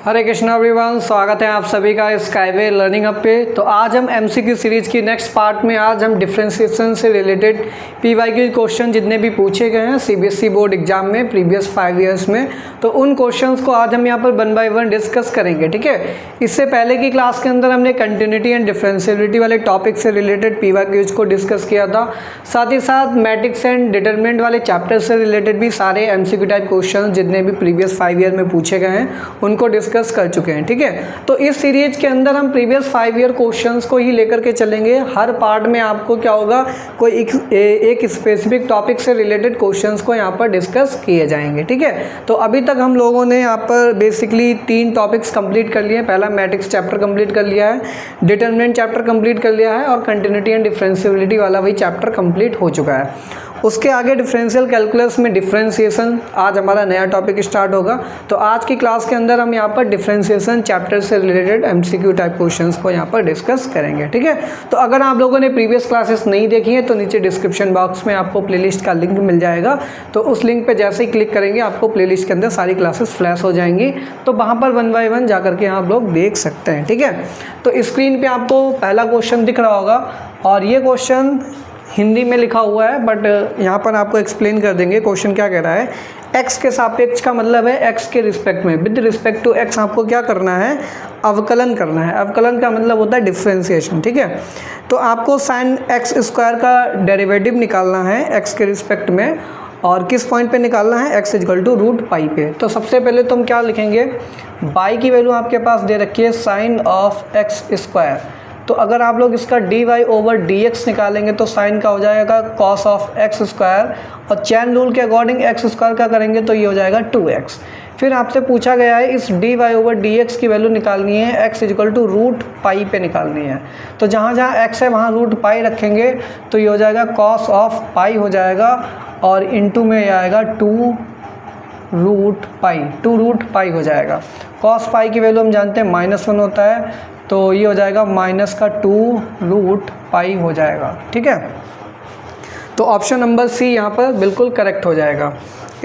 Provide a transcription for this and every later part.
हरे Krishna everyone, स्वागत है आप सभी का स्काईवे लर्निंग हब पे। तो आज हम एमसीक्यू सीरीज़ की नेक्स्ट पार्ट में आज हम डिफरेंशिएशन से रिलेटेड पीवाईक्यू क्वेश्चन जितने भी पूछे गए हैं सीबीएसई बोर्ड एग्जाम में प्रीवियस 5 ईयर्स में, तो उन क्वेश्चंस को आज हम यहाँ पर 1 बाय 1 डिस्कस करेंगे। ठीक है, इससे पहले की क्लास के अंदर हमने कंटिन्यूटी एंड डिफरेंशिएबिलिटी वाले टॉपिक से रिलेटेड पीवाईक्यूज को डिस्कस किया था। साथ ही साथ मैट्रिक्स एंड डिटरमिनेंट वाले चैप्टर से रिलेटेड भी सारे एमसीक्यू टाइप क्वेश्चन जितने भी प्रीवियस 5 ईयर में पूछे गए हैं उनको डिस्कस कर चुके हैं। ठीक है, तो इस सीरीज के अंदर हम प्रीवियस 5 ईयर क्वेश्चंस को ही लेकर के चलेंगे। हर पार्ट में आपको क्या होगा, कोई एक स्पेसिफिक टॉपिक से रिलेटेड क्वेश्चंस को यहाँ पर डिस्कस किए जाएंगे। ठीक है, तो अभी तक हम लोगों ने यहाँ पर बेसिकली 3 टॉपिक्स कंप्लीट कर लिए हैं। पहला मैट्रिक्स चैप्टर कंप्लीट कर लिया है, डिटरमिनेंट चैप्टर कंप्लीट कर लिया है और कंटिन्यूटी एंड डिफरेंशिएबिलिटी वाला वही चैप्टर कंप्लीट हो चुका है। उसके आगे डिफरेंशियल कैलकुलस में डिफरेंशिएशन आज हमारा नया टॉपिक स्टार्ट होगा। तो आज की क्लास के अंदर हम यहाँ पर डिफरेंशिएशन चैप्टर से रिलेटेड एमसीक्यू टाइप क्वेश्चंस को यहाँ पर डिस्कस करेंगे। ठीक है, तो अगर आप लोगों ने प्रीवियस क्लासेस नहीं देखी हैं तो नीचे डिस्क्रिप्शन बॉक्स में आपको प्लेलिस्ट का लिंक मिल जाएगा। तो उस लिंक पर जैसे ही क्लिक करेंगे आपको प्लेलिस्ट के अंदर सारी क्लासेस फ्लैश हो जाएंगी, तो वहाँ पर 1 बाय 1 जा करके आप लोग देख सकते हैं। ठीक है, तो स्क्रीन पर आपको पहला क्वेश्चन दिख रहा होगा और ये क्वेश्चन हिंदी में लिखा हुआ है, बट यहाँ पर आपको एक्सप्लेन कर देंगे। क्वेश्चन क्या कह रहा है, x के सापेक्ष का मतलब है x के रिस्पेक्ट में, विद रिस्पेक्ट टू x आपको क्या करना है, अवकलन करना है। अवकलन का मतलब होता है डिफरेंशिएशन। ठीक है, तो आपको साइन x स्क्वायर का डेरिवेटिव निकालना है x के रिस्पेक्ट में, और किस पॉइंट पे निकालना है, x = √π पे। तो सबसे पहले तो हम क्या लिखेंगे, y की वैल्यू आपके पास दे रखी है साइन ऑफ x स्क्वायर। तो अगर आप लोग इसका dy/dx निकालेंगे तो साइन का हो जाएगा cos ऑफ x स्क्वायर, और चैन रूल के अकॉर्डिंग x स्क्वायर का करेंगे तो ये हो जाएगा 2x। फिर आपसे पूछा गया है इस dy/dx की वैल्यू निकालनी है x = √π पे निकालनी है। तो जहाँ जहाँ x है वहाँ √π रखेंगे तो ये हो जाएगा cos ऑफ π हो जाएगा, और इनटू में ये आएगा 2√π हो जाएगा। cos π की वैल्यू हम जानते हैं -1 होता है, तो ये हो जाएगा -2√π हो जाएगा। ठीक है, तो ऑप्शन नंबर सी यहाँ पर बिल्कुल करेक्ट हो जाएगा।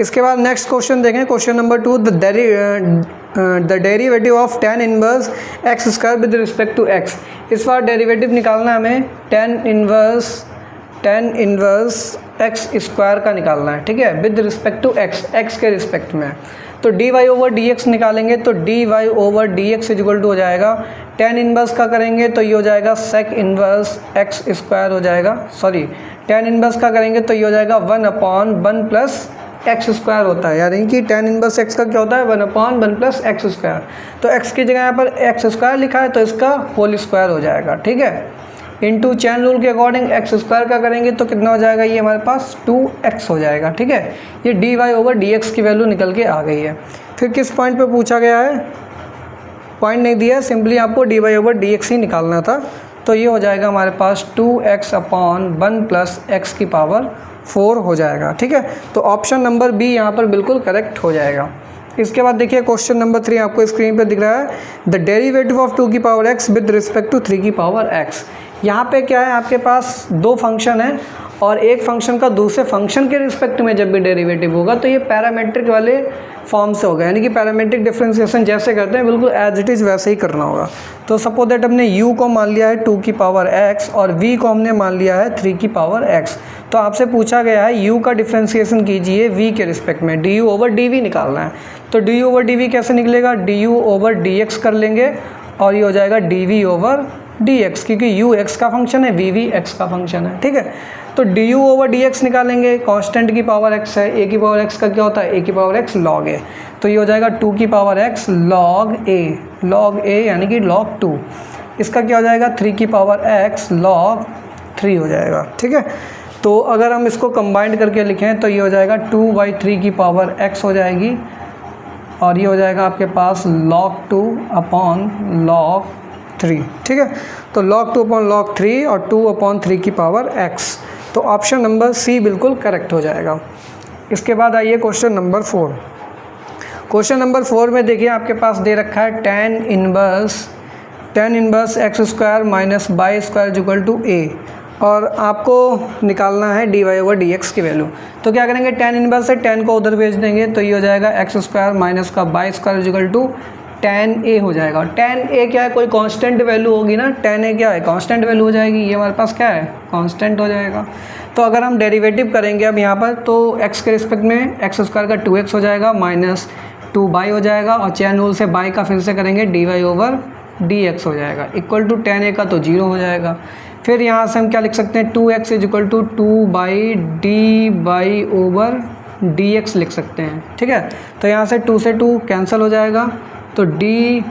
इसके बाद नेक्स्ट क्वेश्चन देखें, question number 2, the derivative of tan inverse x square with respect to x। इस बार डेरिवेटिव निकालना है हमें tan इनवर्स x स्क्वायर का निकालना है। ठीक है, विद रिस्पेक्ट टू x के रिस्पेक्ट में। तो dy/dx निकालेंगे तो dy/dx = हो जाएगा, tan इनवर्स का करेंगे तो ये हो जाएगा sec इनवर्स x स्क्वायर हो जाएगा, सॉरी tan इनवर्स का करेंगे तो ये हो जाएगा 1/1 प्लस x स्क्वायर होता है, यानी कि tan इनवर्स x का क्या होता है 1/1 प्लस x स्क्वायर। तो x की जगह यहाँ पर x स्क्वायर लिखा है तो इसका होल स्क्वायर हो जाएगा। ठीक है, इनटू चैन रूल के अकॉर्डिंग x स्क्वायर का करेंगे तो कितना हो जाएगा, ये हमारे पास 2x हो जाएगा। ठीक है, ये dy/dx की वैल्यू निकल के आ गई है। फिर किस पॉइंट पे पूछा गया है, पॉइंट नहीं दिया है, सिंपली आपको dy/dx ही निकालना था। तो ये हो जाएगा हमारे पास 2x/1 प्लस x की पावर 4 हो जाएगा। ठीक है, तो ऑप्शन नंबर बी यहाँ पर बिल्कुल करेक्ट हो जाएगा। इसके बाद देखिए क्वेश्चन नंबर 3 आपको स्क्रीन पर दिख रहा है, the derivative of 2x with respect to 3x। यहाँ पे क्या है, आपके पास 2 फंक्शन है और एक फंक्शन का दूसरे फंक्शन के रिस्पेक्ट में जब भी डेरिवेटिव होगा तो ये पैरामेट्रिक वाले फॉर्म से होगा, यानी कि पैरामेट्रिक डिफरेंशिएशन जैसे करते हैं बिल्कुल एज इट इज़ वैसे ही करना होगा। तो सपोज दैट हमने u को मान लिया है 2x और v को हमने मान लिया है 3x। तो आपसे पूछा गया है u का डिफरेंशिएशन कीजिए v के रिस्पेक्ट में, du/dv निकालना है। तो du/dv कैसे निकलेगा, du/dx कर लेंगे और ये हो जाएगा dv/dx, क्योंकि u x का फंक्शन है, v x का फंक्शन है। ठीक है, तो du/dx निकालेंगे, कांस्टेंट की पावर x है, a की पावर x का क्या होता है, a की पावर x log a। तो ये हो जाएगा 2x log a यानी कि log 2। इसका क्या हो जाएगा 3x log 3 हो जाएगा। ठीक है, तो अगर हम इसको कंबाइंड करके लिखें तो ये हो जाएगा 2/3x हो जाएगी, और ये हो जाएगा आपके पास log 2/log 3। ठीक है, तो log 2/log 3 और 2/3x। तो ऑप्शन नंबर सी बिल्कुल करेक्ट हो जाएगा। इसके बाद आइए क्वेश्चन नंबर 4। क्वेश्चन नंबर 4 में देखिए आपके पास दे रखा है tan inverse x square minus y square = a, और आपको निकालना है dy/dx की वैल्यू। तो क्या करेंगे, tan इनवर्स से tan को उधर भेज देंगे तो ये हो जाएगा x स्क्वायर माइनस का y स्क्वायर = tan a हो जाएगा। tan a क्या है, कोई कांस्टेंट वैल्यू होगी ना, tan a क्या है, कांस्टेंट वैल्यू हो जाएगी, ये हमारे पास क्या है, कांस्टेंट हो जाएगा। तो अगर हम डेरिवेटिव करेंगे अब यहाँ पर, तो x के रिस्पेक्ट में एक्स स्क्वायर का 2x हो जाएगा माइनस 2y हो जाएगा, और चेन रूल से y का फिर से करेंगे dy ओवर dx हो जाएगा, इक्वल टू tan a का तो 0 हो जाएगा। फिर यहाँ से हम क्या लिख सकते हैं, 2x is equal to 2/dy over dx लिख सकते हैं, ठीक है। तो यहाँ से 2 से 2 कैंसिल हो जाएगा, तो dy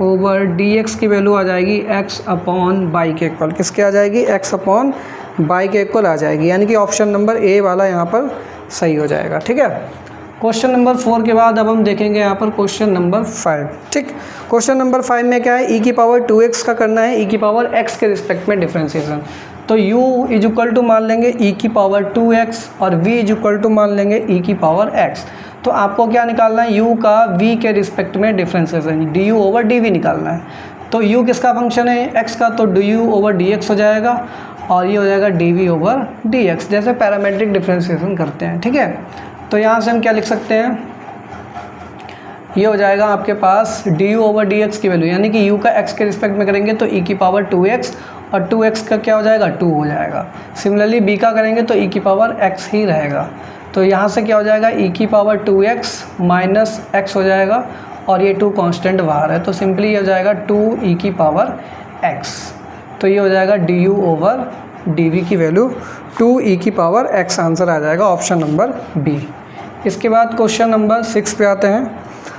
ओवर dx की वैल्यू आ जाएगी x अपॉन बाई के इक्वल, किसके आ जाएगी, x अपॉन बाई के इक्वल आ जाएगी, यानी कि ऑप्शन नंबर ए वाला यहाँ पर सही हो जाएगा, ठीक है। क्वेश्चन नंबर 4 के बाद अब हम देखेंगे यहाँ पर क्वेश्चन नंबर 5, ठीक। क्वेश्चन नंबर 5 में क्या है, e की पावर 2x का करना है, e की पावर x के रिस्पेक्ट में डिफ्रेंसिएशन। तो u इज इक्वल टू मान लेंगे e की पावर 2x और v इज इक्वल टू मान लेंगे e की पावर x। तो आपको क्या निकालना है, u का v के रिस्पेक्ट में डिफ्रेंसिएशन, du ओवर dv निकालना है। तो u किसका फंक्शन है, x का, तो du ओवर dx हो जाएगा, और ये हो जाएगा dv ओवर dx, जैसे पैरामेट्रिक डिफ्रेंसिएशन करते हैं, ठीक है। तो यहाँ से हम क्या लिख सकते हैं, ये हो जाएगा आपके पास du ओवर dx की वैल्यू, यानी कि u का x के रिस्पेक्ट में करेंगे तो e की पावर 2x, और 2x का क्या हो जाएगा, 2 हो जाएगा। सिमिलरली b का करेंगे तो e की पावर x ही रहेगा। तो यहाँ से क्या हो जाएगा, e की पावर 2x माइनस x हो जाएगा, और ये 2 कांस्टेंट बाहर है, तो सिंपली ये हो जाएगा 2e की पावर x। तो ये हो जाएगा du ओवर dv की वैल्यू 2e की पावर x, आंसर आ जाएगा ऑप्शन नंबर बी। इसके बाद क्वेश्चन नंबर 6 पे आते हैं।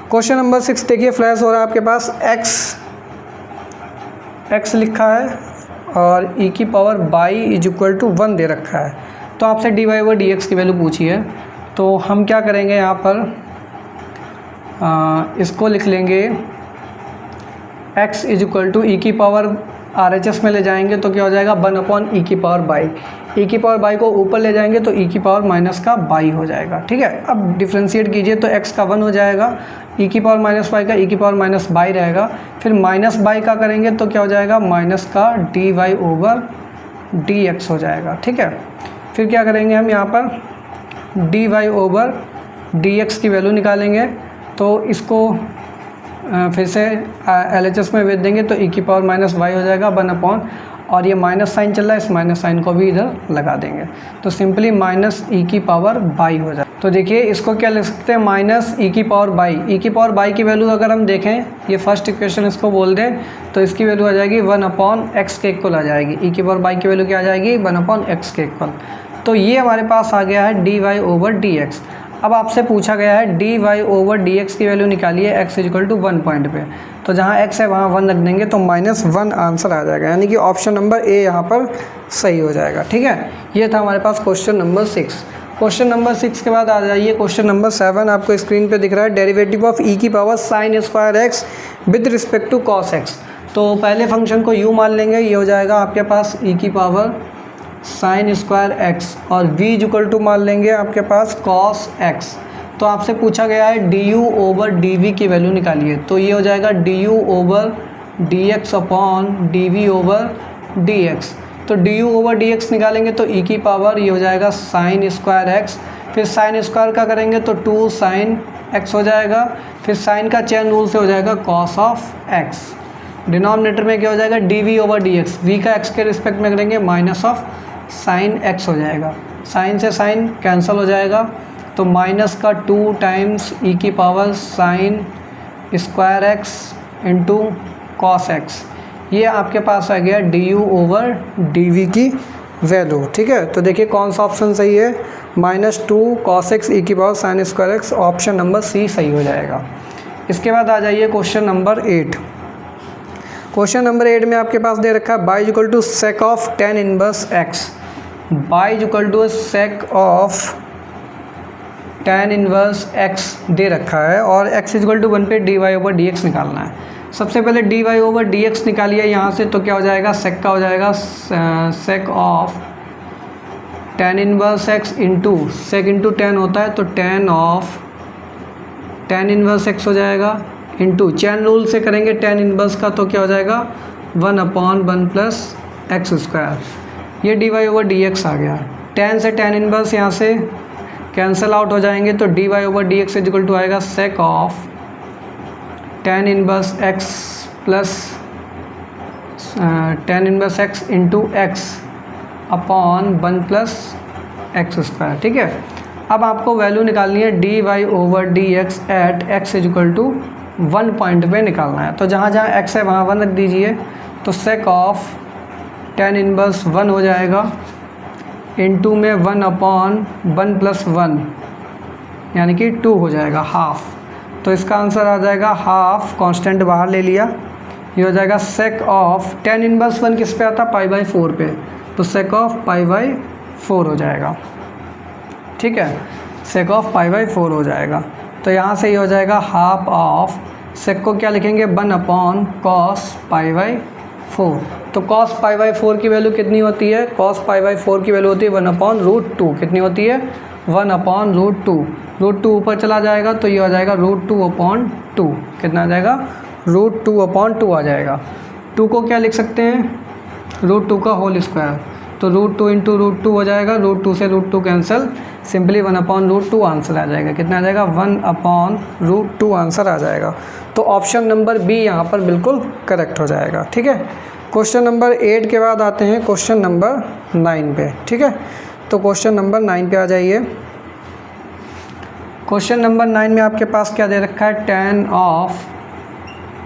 क्वेश्चन नंबर 6 देखिए, फ्लैश हो रहा है आपके पास, x लिखा है और e की power y is equal to 1 दे रखा है। तो आपसे dy ओवर dx की वैल्यू पूछी है, तो हम क्या करेंगे यहाँ पर, इसको लिख लेंगे x इज इक्वल टू ई की पावर RHS में ले जाएंगे तो क्या हो जाएगा, 1 अपॉन ई की पावर बाई, ई की पावर बाई को ऊपर ले जाएंगे तो ई की पावर माइनस का बाई हो जाएगा, ठीक है। अब डिफ्रेंशिएट कीजिए तो x का 1 हो जाएगा, ई की पावर माइनस बाई का ई की पावर माइनस बाई रहेगा, फिर माइनस बाई का करेंगे तो क्या हो जाएगा, माइनस का dy ओवर dx हो जाएगा, ठीक है। फिर क्या करेंगे हम यहाँ पर, dy ओवर dx की वैल्यू निकालेंगे, तो इसको फिर से LHS में भेज देंगे तो e की पावर माइनस वाई हो जाएगा 1 अपॉन, और ये माइनस साइन चल रहा है, इस माइनस साइन को भी इधर लगा देंगे, तो सिंपली माइनस e की पावर बाई हो जाए। तो देखिए इसको क्या लिख सकते हैं, माइनस e की पावर बाई, e की पावर बाई की वैल्यू अगर हम देखें, ये फर्स्ट इक्वेशन इसको बोल दें, तो इसकी वैल्यू आ जाएगी 1 अपॉन एक्स के इक्वल आ जाएगी, e की पावर बाई की वैल्यू क्या आ जाएगी, 1 अपॉन एक्स के इक्वल। तो ये हमारे पास आ गया है dy ओवर dx। अब आपसे पूछा गया है dy ओवर dx की वैल्यू निकालिए x is equal to 1 point पे, तो जहाँ x है वहाँ 1 रख देंगे तो -1 आंसर आ जाएगा, यानी कि ऑप्शन नंबर ए यहाँ पर सही हो जाएगा, ठीक है। ये था हमारे पास क्वेश्चन नंबर 6। क्वेश्चन नंबर 6 के बाद आ जाइए क्वेश्चन नंबर 7, आपको स्क्रीन पे दिख रहा है, डेरिवेटिव ऑफ e की power sine square x with respect to cos x। तो पहले फंक्शन को u मान लेंगे, ये हो जाएगा आपके पास e की पावर साइन स्क्वायर x, और v इक्वल टू मान लेंगे आपके पास कॉस x। तो आपसे पूछा गया है du ओवर dv की वैल्यू निकालिए, तो ये हो जाएगा du over dx upon dv over dx। तो du ओवर dx निकालेंगे तो e की पावर ये हो जाएगा साइन स्क्वायर x, फिर साइन स्क्वायर का करेंगे तो 2 साइन x हो जाएगा, फिर साइन का चेन रूल से हो जाएगा कॉस ऑफ x। डिनोमिनेटर में क्या हो जाएगा, dv ओवर dx, v का x के रिस्पेक्ट में करेंगे माइनस ऑफ साइन x हो जाएगा, साइन से साइन कैंसिल हो जाएगा, तो माइनस का 2 टाइम्स e की power sine square x into cos x। ये आपके पास आ गया du ओवर dv की वैल्यू, ठीक है। तो देखिए कौन सा ऑप्शन सही है, -2 cos x e की power sine square x, option number C सही हो जाएगा। इसके बाद आ जाइए क्वेश्चन नंबर 8। क्वेश्चन नंबर 8 में आपके पास दे रखा है y equal to sec of tan inverse x, y equal to sec of tan inverse x दे रखा है, और x इक्वल टू 1 पे dy ओवर dx निकालना है। सबसे पहले dy ओवर dx निकालिए यहाँ से, तो क्या हो जाएगा, सेक का हो जाएगा sec of tan inverse x into sec into tan होता है तो tan of tan inverse x हो जाएगा, इंटू चैन रूल से करेंगे tan इनवर्स का तो क्या हो जाएगा 1 अपॉन 1 प्लस एक्स स्क्वायर। ये dy ओवर dx आ गया, tan से tan इनवर्स यहाँ से कैंसिल आउट हो जाएंगे, तो dy over dx equal to आएगा sec of tan inverse x plus tan inverse x into X upon 1 plus X square. ठीक है, अब आपको वैल्यू निकालनी है D Y over D X at X equal to 1 point पे निकालना है। तो जहाँ जहाँ x है वहाँ 1 रख दीजिए। तो सेक ऑफ tan इनवर्स 1 हो जाएगा, इनटू में 1 अपॉन 1 प्लस 1 यानी कि 2 हो जाएगा, हाफ। तो इसका आंसर आ जाएगा हाफ, कांस्टेंट बाहर ले लिया, ये हो जाएगा सेक ऑफ tan इनवर्स 1 किस पे आता, π/4 पे, तो सेक ऑफ π/4 हो जाएगा। ठीक है, सेक ऑफ π/4 हो जाएगा। तो यहाँ से ये हो जाएगा हाफ ऑफ, सेक को क्या लिखेंगे 1 अपॉन कॉस π/4। तो कॉस π/4 की वैल्यू कितनी होती है, कॉस π/4 की वैल्यू होती है 1 अपॉन √2। कितनी होती है, 1 अपॉन √2। √2 ऊपर चला जाएगा तो ये हो जाएगा √2 अपॉन 2। कितना आ जाएगा, √2 अपॉन 2 आ जाएगा। 2 को क्या लिख सकते हैं, √2 का होल स्क्वायर। तो √2 इंटू √2 हो जाएगा, √2 से √2 कैंसिल, सिंपली 1 अपॉन √2 आंसर आ जाएगा। कितना आ जाएगा, 1 अपॉन √2 आंसर आ जाएगा। तो ऑप्शन नंबर बी यहाँ पर बिल्कुल करेक्ट हो जाएगा। ठीक है, क्वेश्चन नंबर 8 के बाद आते हैं क्वेश्चन नंबर 9 पे। ठीक है, तो क्वेश्चन नंबर 9 पे आ जाइए। क्वेश्चन नंबर 9 में आपके पास क्या दे रखा है, tan of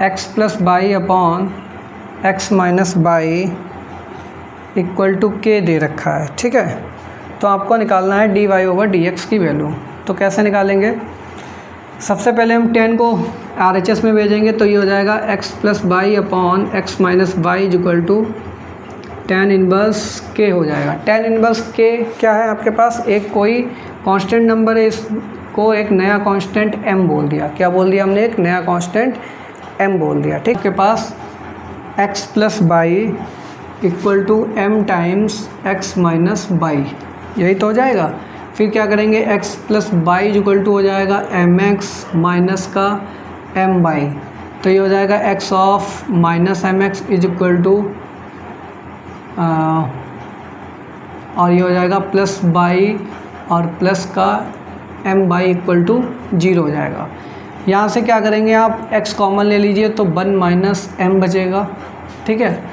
x plus y upon x minus y equal to k दे रखा है। ठीक है, तो आपको निकालना है dy ओवर dx की वैल्यू। तो कैसे निकालेंगे, सबसे पहले हम tan को RHS में भेजेंगे, तो ये हो जाएगा x plus y upon x minus y equal to tan inverse k हो जाएगा। tan इनवर्स k क्या है आपके पास, एक कोई कांस्टेंट नंबर है, इसको एक नया कांस्टेंट m बोल दिया। क्या बोल दिया हमने, एक नया कांस्टेंट m बोल दिया। ठीक, के पास x plus y equal to m times x minus y, यही तो हो जाएगा। फिर क्या करेंगे, x plus y equal to हो जाएगा mx माइनस का m बाई, तो ये हो जाएगा x of minus mx is equal to और ये हो जाएगा प्लस बाई और प्लस का m बाई इक्वल टू 0 हो जाएगा। यहाँ से क्या करेंगे आप, x कॉमन ले लीजिए तो 1 माइनस m बचेगा। ठीक है,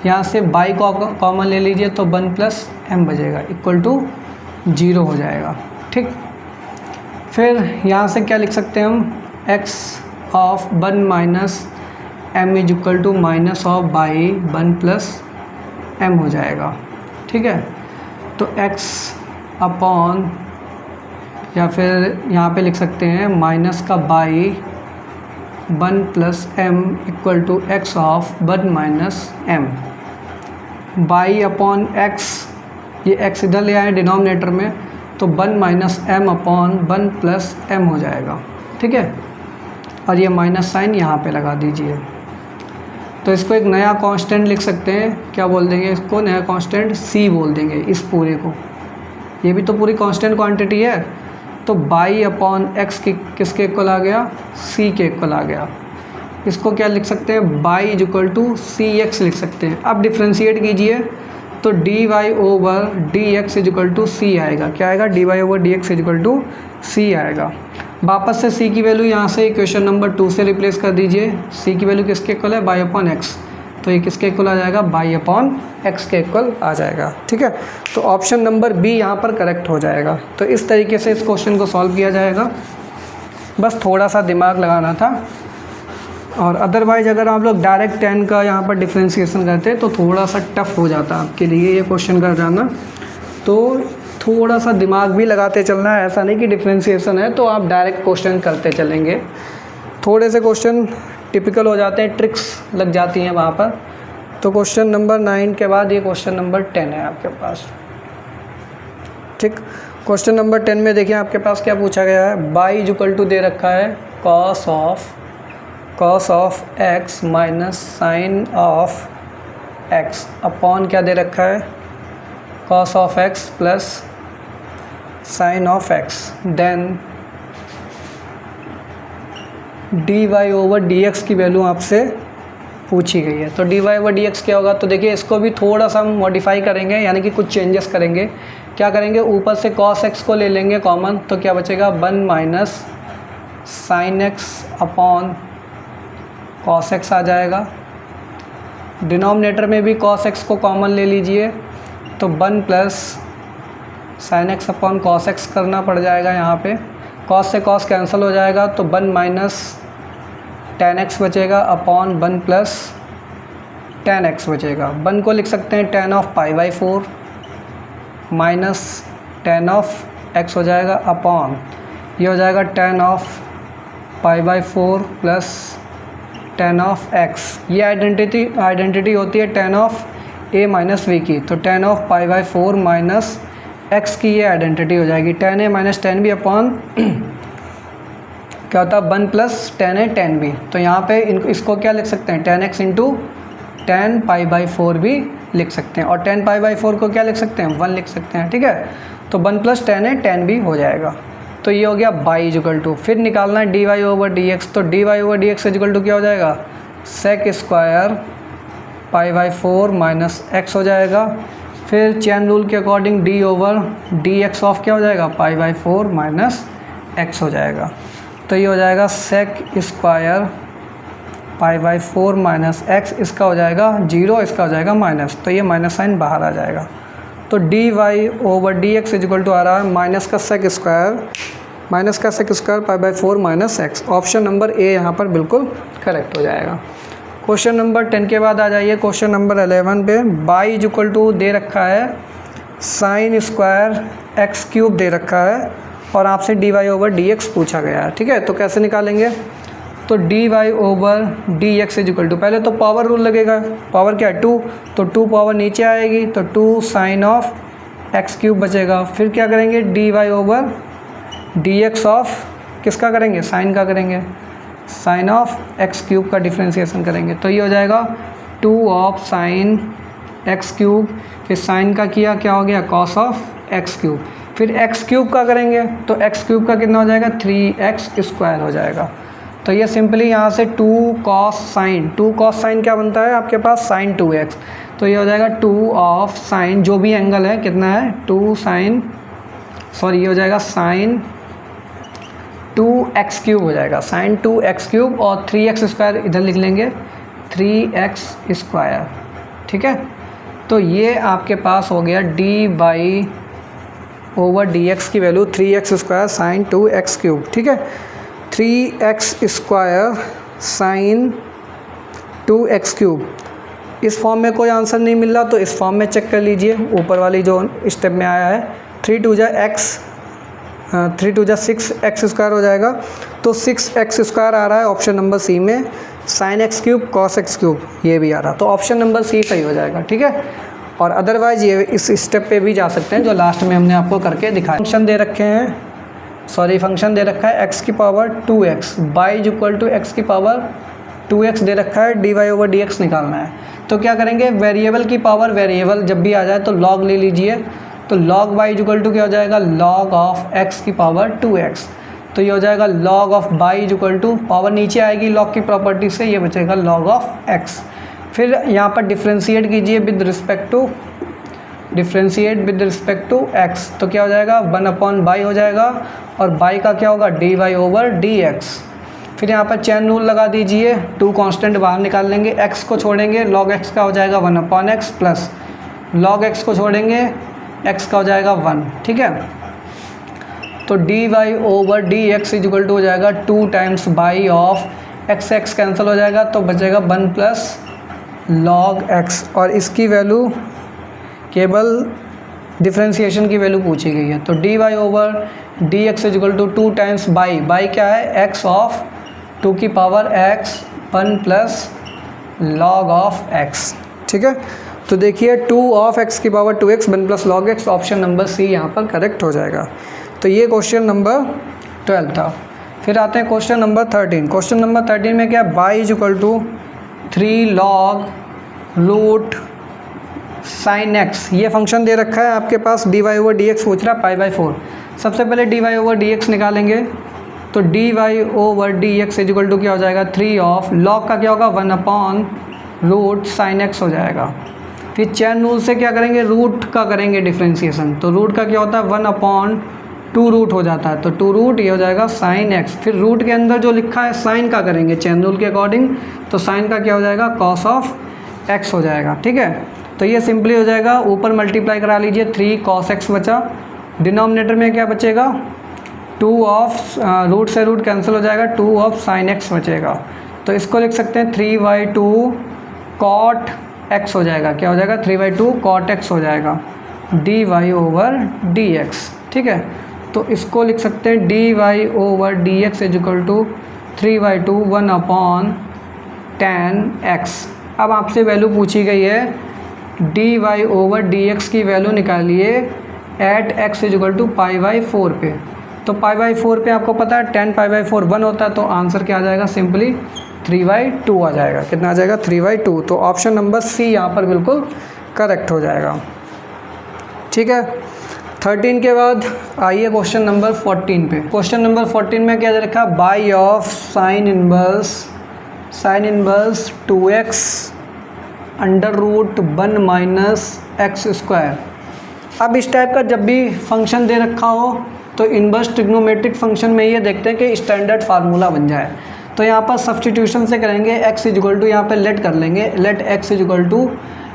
यहाँ से बाई को कॉमन ले लीजिए तो 1 प्लस m बचेगा इक्वल टू 0 हो जाएगा। ठीक, फिर यहाँ से क्या लिख सकते हैं हम, x of 1 minus m is equal to minus of y 1 plus m हो जाएगा। ठीक है, तो x अपॉन, या फिर यहाँ पे लिख सकते हैं माइनस का y 1 plus m equal to x of 1 minus m, y upon x, ये x इधर ले आए डिनोमिनेटर में, तो 1 minus m upon 1 plus m हो जाएगा। ठीक है, और ये माइनस साइन यहाँ पे लगा दीजिए। तो इसको एक नया कांस्टेंट लिख सकते हैं, क्या बोल देंगे इसको, नया कांस्टेंट c बोल देंगे इस पूरे को। ये भी तो पूरी कांस्टेंट क्वांटिटी है, तो बाई अपॉन एक्स किसके इक्वल आ गया, c के इक्वल आ गया। इसको क्या लिख सकते हैं, Y is equal to C X लिख सकते हैं। अब डिफ्रेंशिएट कीजिए तो D Y over D X is equal to C आएगा। क्या आएगा, D Y over D X is equal to C आएगा। वापस से c की वैल्यू यहाँ से इक्वेशन नंबर 2 से रिप्लेस कर दीजिए। c की वैल्यू किसके इक्वल है, बाई अपॉन एक्स, तो ये किसके इक्वल आ जाएगा, बाई अपॉन एक्स के इक्वल आ जाएगा। ठीक है, तो ऑप्शन नंबर बी यहाँ पर करेक्ट हो जाएगा। तो इस तरीके से इस क्वेश्चन को सॉल्व किया जाएगा, बस थोड़ा सा दिमाग लगाना था। और अदरवाइज अगर आप लोग डायरेक्ट tan का यहाँ पर डिफ्रेंशिएशन करते तो थोड़ा सा टफ हो जाता आपके लिए ये क्वेश्चन कर जाना। तो थोड़ा सा दिमाग भी लगाते चलना है, ऐसा नहीं कि डिफ्रेंशिएशन है तो आप डायरेक्ट क्वेश्चन करते चलेंगे। थोड़े से क्वेश्चन टिपिकल हो जाते हैं, ट्रिक्स लग जाती हैं वहाँ पर। तो क्वेश्चन नंबर 9 के बाद ये क्वेश्चन नंबर 10 है आपके पास। ठीक, क्वेश्चन नंबर 10 में देखिए आपके पास क्या पूछा गया है, बाई इक्वल टू दे रखा है cos of x minus sine of x upon क्या दे रखा है, cos of x plus sine of x, then d Y over D x की वैल्यू आपसे पूछी गई है। तो D Y over D x क्या होगा, तो देखिए इसको भी थोड़ा सा हम मॉडिफाई करेंगे, यानी कि कुछ चेंजेस करेंगे। क्या करेंगे, ऊपर से कॉस एक्स को ले लेंगे कॉमन, तो क्या बचेगा 1 minus sine X upon cos X आ जाएगा। डिनोमिनेटर में भी कॉस एक्स को कॉमन ले लीजिए तो 1 plus sign X upon cos x करना पड़ जाएगा। यहाँ पे कॉस से कॉस कैंसिल हो जाएगा तो 1 माइनस टेन एक्स बचेगा अपॉन 1 प्लस टेन एक्स बचेगा। 1 को लिख सकते हैं tan of pi by 4 minus tan of x हो जाएगा अपॉन ये हो जाएगा tan of pi by 4 plus tan of x. ये आइडेंटिटी होती है tan of A minus B की, तो tan of pi by 4 minus x की ये आइडेंटिटी हो जाएगी। Tan A minus ten B upon क्या होता है 1 प्लस टेन ए टेन बी। तो यहाँ पे इसको क्या लिख सकते हैं ten x into ten pi by 4 भी लिख सकते हैं, और टेन पाई बाई 4 को क्या लिख सकते हैं 1 लिख सकते हैं। ठीक है, तो 1 प्लस टेन ए टेन बी हो जाएगा। तो ये हो गया बाई इजिकल टू, फिर निकालना है D Y over D X. तो D Y over D x equal to क्या हो जाएगा sec square pi by 4 minus X हो जाएगा। फिर चैन रूल के according D over D x of क्या हो जाएगा पाई बाई 4 माइनस एक्स हो जाएगा। तो ये हो जाएगा sec square pi by 4 minus x, इसका हो जाएगा 0, इसका हो जाएगा माइनस, तो ये माइनस साइन बाहर आ जाएगा। तो D Y over D x equal to आ रहा है माइनस का sec square pi by 4 minus X. Option number A यहाँ पर बिल्कुल करेक्ट हो जाएगा। क्वेश्चन नंबर 10 के बाद आ जाइए क्वेश्चन नंबर 11 पे। बाई इजिकल टू दे रखा है साइन स्क्वायर एक्स क्यूब दे रखा है और आपसे d Y over D x पूछा गया है। ठीक है, तो कैसे निकालेंगे, तो D Y over D x equal to, पहले तो पावर रूल लगेगा, पावर क्या है 2, तो 2 पावर नीचे आएगी तो 2 साइन ऑफ एक्स क्यूब बचेगा। फिर क्या करेंगे d Y over D x of किसका करेंगे साइन का करेंगे, साइन ऑफ एक्स क्यूब का डिफ्रेंसिएशन करेंगे। तो ये हो जाएगा 2 ऑफ साइन एक्स क्यूब, फिर साइन का किया क्या हो गया कॉस ऑफ एक्स क्यूब, फिर एक्स क्यूब का करेंगे तो एक्स क्यूब का कितना हो जाएगा 3x स्क्वायर हो जाएगा। तो ये सिंपली यहाँ से 2 कॉस साइन क्या बनता है आपके पास साइन 2x, तो ये हो जाएगा 2 ऑफ साइन जो भी एंगल है कितना है 2 साइन ये हो जाएगा साइन 2x क्यूब हो जाएगा, साइन 2x क्यूब और 3x स्क्वायर इधर लिख लेंगे 3x स्क्वायर। ठीक है, तो ये आपके पास हो गया D Y over D x की value 3x square sine 2x cube. ठीक है, 3x square sine 2x cube. इस फॉर्म में कोई आंसर नहीं मिल रहा तो इस फॉर्म में चेक कर लीजिए, ऊपर वाली जो स्टेप में आया है 3 2 जा 6x स्क्वायर हो जाएगा, तो 6x स्क्वायर आ रहा है ऑप्शन नंबर सी में, sign x cube cos x cube ये भी आ रहा, तो ऑप्शन नंबर सी सही हो जाएगा। ठीक है, और अदरवाइज ये इस स्टेप पे भी जा सकते हैं जो लास्ट में हमने आपको करके दिखाया। फंक्शन दे रखे हैं फंक्शन दे रखा है x की power 2x y equal to x की पावर 2x दे रखा है, D Y over D x निकालना है। तो क्या करेंगे वेरिएबल की पावर वेरिएबल जब भी आ जाए तो लॉग ले लीजिए, तो लॉग बाई इक्वल टू क्या हो जाएगा लॉग ऑफ x की पावर 2x, तो ये हो जाएगा log of y equal to power नीचे आएगी लॉग की प्रॉपर्टी से, ये बचेगा लॉग ऑफ x। फिर यहाँ पर डिफ्रेंशिएट कीजिए विद रिस्पेक्ट टू x, तो क्या हो जाएगा 1 अपॉन बाई हो जाएगा और बाई का क्या होगा d Y over D x. फिर यहाँ पर चैन रूल लगा दीजिए, 2 कांस्टेंट बाहर निकाल लेंगे, x को छोड़ेंगे लॉग x का हो जाएगा 1 upon x plus log x को छोड़ेंगे x का हो जाएगा 1। ठीक है, तो D Y over D x equal to हो जाएगा 2 times y of x cancel हो जाएगा तो बचेगा 1 प्लस लॉग x, और इसकी वैल्यू केवल डिफ्रेंशिएशन की वैल्यू पूछी गई है। तो D Y over D x equal to 2 times y क्या है x ऑफ 2 की power x 1 plus log of x। ठीक है, तो देखिए 2 ऑफ x की power 2x 1 plus log x, option number C यहाँ पर करेक्ट हो जाएगा। तो ये क्वेश्चन नंबर 12 था। फिर आते हैं क्वेश्चन नंबर 13। क्वेश्चन नंबर 13 में क्या Y equal to 3 log root sine X, ये फंक्शन दे रखा है आपके पास, D Y over D X पूछ रहा है पाई बाई 4। सबसे पहले D Y over D X निकालेंगे, तो D Y over D x equal to क्या हो जाएगा 3 ऑफ लॉग का क्या होगा 1 अपॉन रूट साइन एक्स हो जाएगा। फिर चैन रूल से क्या करेंगे रूट का करेंगे डिफ्रेंशिएशन, तो रूट का क्या होता है 1 अपॉन टू रूट हो जाता है, तो टू रूट ये हो जाएगा साइन एक्स। फिर रूट के अंदर जो लिखा है साइन का करेंगे चेन रूल के अकॉर्डिंग, तो साइन का क्या हो जाएगा, कॉस ऑफ एक्स हो जाएगा। ठीक है, तो ये सिंपली हो जाएगा, ऊपर मल्टीप्लाई करा लीजिए, 3 cos x बचा, डिनोमिनेटर में क्या बचेगा, 2 ऑफ रूट से रूट कैंसिल हो जाएगा, 2 ऑफ साइन एक्स बचेगा। तो इसको लिख सकते हैं 3/2 cot x हो जाएगा, क्या हो जाएगा, 3/2 cot x हो जाएगा, dy/dx। ठीक है, तो इसको लिख सकते हैं dy/dx is equal to 3/2 1/tan x। अब आपसे वैल्यू पूछी गई है dy/dx की वैल्यू निकालिए at x is equal to π/4 पे। तो π/4 पे आपको पता है tan π/4 1 होता है, तो आंसर क्या आ जाएगा, सिंपली 3/2 आ जाएगा। कितना आ जाएगा, 3/2। तो ऑप्शन नंबर सी यहाँ पर बिल्कुल करेक्ट हो जाएगा। ठीक है, 13 के बाद आइए क्वेश्चन नंबर 14 पे। क्वेश्चन नंबर 14 में क्या दे रखा है, y of sine inverse 2x under root 1 minus x square. अब इस टाइप का जब भी फंक्शन दे रखा हो तो इनवर्स ट्रिग्नोमेट्रिक फंक्शन में ये देखते हैं कि स्टैंडर्ड फार्मूला बन जाए। तो यहाँ पर सब्सटीट्यूशन से करेंगे, x इज इक्वल टू यहाँ पर लेट कर लेंगे, let x is equal to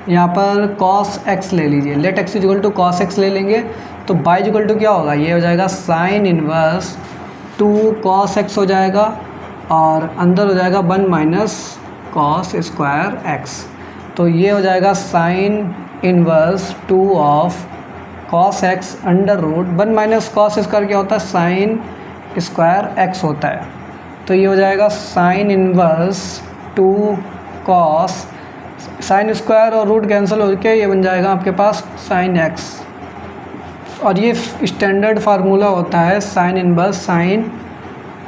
यहाँ पर cos x ले लीजिए, let x is equal to cos x ले लेंगे, तो बाई इक्वल टू क्या होगा, ये हो जाएगा साइन इनवर्स 2 cos x हो जाएगा, और अंदर हो जाएगा 1 माइनस cos स्क्वायर x। तो ये हो जाएगा sine inverse 2 of cos x under root 1 minus cos square क्या होता है, साइन स्क्वायर x होता है। तो ये हो जाएगा sine inverse 2 cos, sine square और रूट कैंसिल होकर ये बन जाएगा आपके पास साइन x। और ये स्टैंडर्ड फार्मूला होता है साइन इनवर्स साइन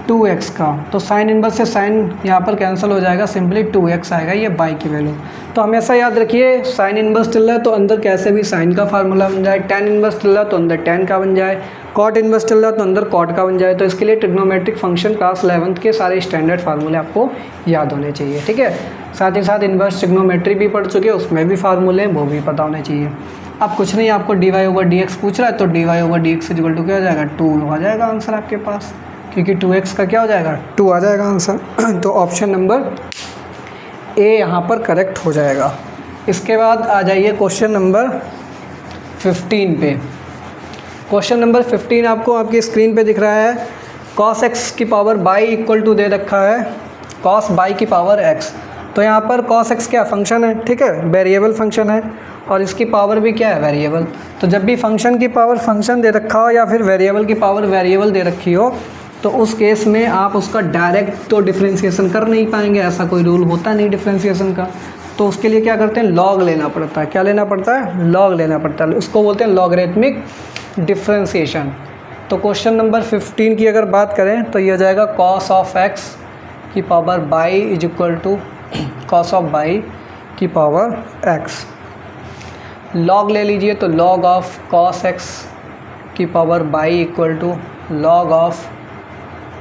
2x का। तो साइन इनवर्स से साइन यहाँ पर कैंसिल हो जाएगा, सिंपली 2x आएगा, ये बाई की वैल्यू। तो हमेशा याद रखिए, साइन इनवर्स चल रहा है तो अंदर कैसे भी साइन का फार्मूला बन जाए, tan इनवर्स चल रहा है तो अंदर tan का बन जाए, cot इनवर्स चल रहा है तो अंदर cot का बन जाए। तो इसके लिए ट्रिग्नोमेट्रिक फंक्शन क्लास 11th के सारे स्टैंडर्ड फार्मूले आपको याद होने चाहिए। ठीक है, साथ ही साथ इनवर्स ट्रिग्नोमेट्री भी पढ़ चुके हैं, उसमें भी फार्मूले वो भी पता होने चाहिए। अब कुछ नहीं, आपको dy/dx पूछ रहा है तो dy/dx इक्वल टू क्या हो जाएगा, 2 आ जाएगा आंसर आपके पास, क्योंकि 2x का क्या हो जाएगा, 2 आ जाएगा आंसर। तो ऑप्शन नंबर ए यहाँ पर करेक्ट हो जाएगा। इसके बाद आ जाइए क्वेश्चन नंबर 15 पे। क्वेश्चन नंबर 15 आपको आपकी स्क्रीन पे दिख रहा है, cos x की पावर बाई इक्वल टू दे रखा है cos बाई की पावर x। तो यहाँ पर cos x क्या फंक्शन है, ठीक है, वेरिएबल फंक्शन है, और इसकी पावर भी क्या है, वेरिएबल। तो जब भी फंक्शन की पावर फंक्शन दे रखा हो या फिर वेरिएबल की पावर वेरिएबल दे रखी हो, तो उस केस में आप उसका डायरेक्ट तो डिफ्रेंशिएशन कर नहीं पाएंगे, ऐसा कोई रूल होता नहीं डिफ्रेंशिएशन का। तो उसके लिए क्या करते हैं, लॉग लेना पड़ता है। क्या लेना पड़ता है, लॉग लेना पड़ता है, उसको बोलते हैं लॉगरिथमिक डिफ्रेंशिएशन। तो क्वेश्चन नंबर 15 की अगर बात करें तो ये हो जाएगा cos ऑफ x की power y is equal to cos of y की पावर x। लॉग ले लीजिए तो log ऑफ cos x की power y equal to log of